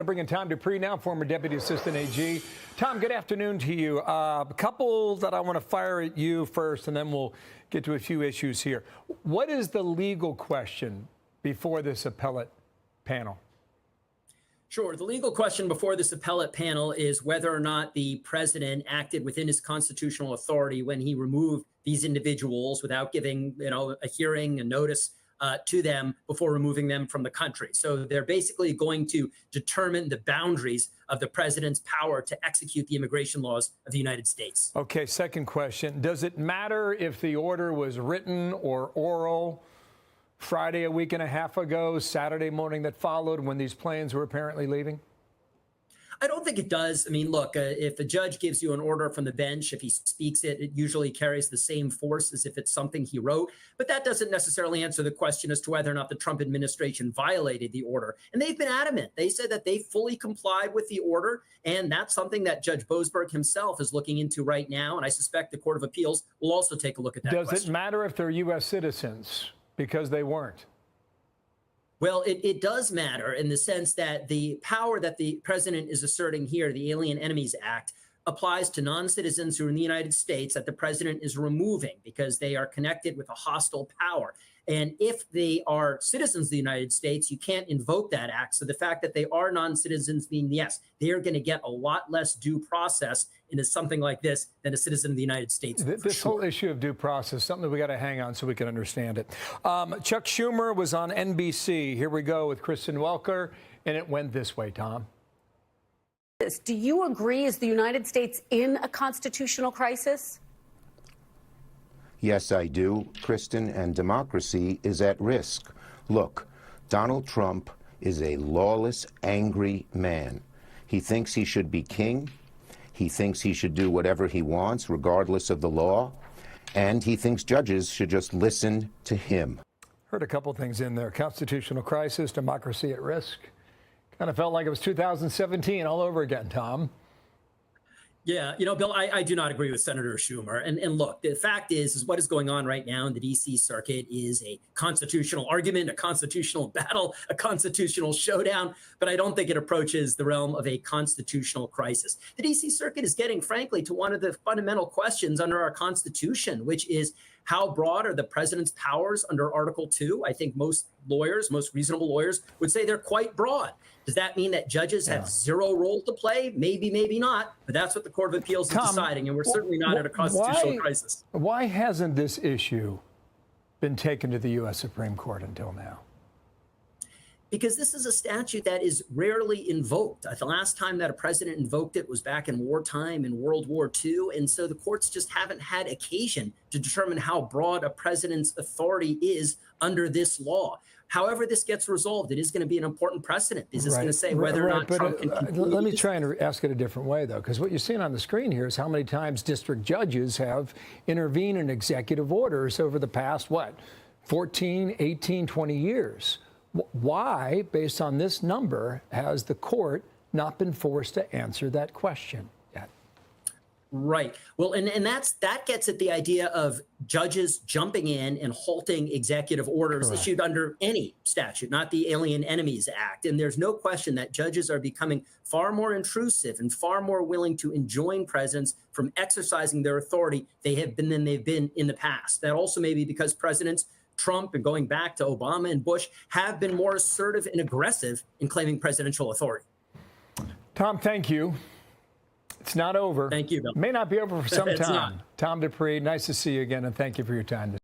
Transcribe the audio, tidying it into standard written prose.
bring in Tom Dupree now, former Deputy Assistant AG. Tom, good afternoon to you. A couple that I want to fire at you first, and then we'll get to a few issues here. What is the legal question before this appellate panel? Sure. The legal question before this appellate panel is whether or not the president acted within his constitutional authority when he removed these individuals without giving, a hearing, a notice to them before removing them from the country. So they're basically going to determine the boundaries of the president's power to execute the immigration laws of the United States. Okay, second question. Does it matter if the order was written or oral Friday a week and a half ago, Saturday morning that followed when these planes were apparently leaving? I don't think it does. I mean, look, if a judge gives you an order from the bench, if he speaks it, it usually carries the same force as if it's something he wrote. But that doesn't necessarily answer the question as to whether or not the Trump administration violated the order. And they've been adamant. They said that they fully complied with the order. And that's something that Judge Boasberg himself is looking into right now. And I suspect the Court of Appeals will also take a look at that question. Does it matter if they're U.S. citizens? Because they weren't. Well, it does matter in the sense that the power that the president is asserting here, the Alien Enemies Act, applies to non-citizens who are in the United States that the president is removing because they are connected with a hostile power. And if they are citizens of the United States, you can't invoke that act. So the fact that they are non-citizens mean, yes, they are going to get a lot less due process into something like this than a citizen of the United States. This whole issue of due process, something that we got to hang on so we can understand it. Chuck Schumer was on NBC. Here we go with Kristen Welker, and it went this way, Tom. Do you agree, is the United States in a constitutional crisis? Yes, I do, Kristen, and democracy is at risk. Look, Donald Trump is a lawless, angry man. He thinks he should be king. He thinks he should do whatever he wants, regardless of the law. And he thinks judges should just listen to him. Heard a couple things in there. Constitutional crisis, democracy at risk. Kind of felt like it was 2017 all over again, Tom. Yeah, Bill, I do not agree with Senator Schumer. And look, the fact is what is going on right now in the D.C. circuit is a constitutional argument, a constitutional battle, a constitutional showdown. But I don't think it approaches the realm of a constitutional crisis. The D.C. circuit is getting, frankly, to one of the fundamental questions under our Constitution, which is how broad are the president's powers under Article 2? I think most lawyers, most reasonable lawyers, would say they're quite broad. Does that mean that judges have zero role to play? Maybe, maybe not. But that's what the Court of Appeals is deciding, and we're certainly not at a constitutional crisis. Why hasn't this issue been taken to the U.S. Supreme Court until now? Because this is a statute that is rarely invoked. The last time that a president invoked it was back in wartime in World War II. And so the courts just haven't had occasion to determine how broad a president's authority is under this law. However this gets resolved, it is going to be an important precedent. This is going to say whether or not Trump can continue. Let me try and ask it a different way, though, because what you're seeing on the screen here is how many times district judges have intervened in executive orders over the past, 14, 18, 20 years. Why, based on this number, has the court not been forced to answer that question yet? Right. Well, and that gets at the idea of judges jumping in and halting executive orders issued under any statute, not the Alien Enemies Act. And there's no question that judges are becoming far more intrusive and far more willing to enjoin presidents from exercising their authority than they've been in the past. That also may be because presidents Trump and going back to Obama and Bush have been more assertive and aggressive in claiming presidential authority. Tom, thank you. It's not over. Thank you, Bill. It may not be over for some It's time. not. Tom Dupree, nice to see you again, and thank you for your time.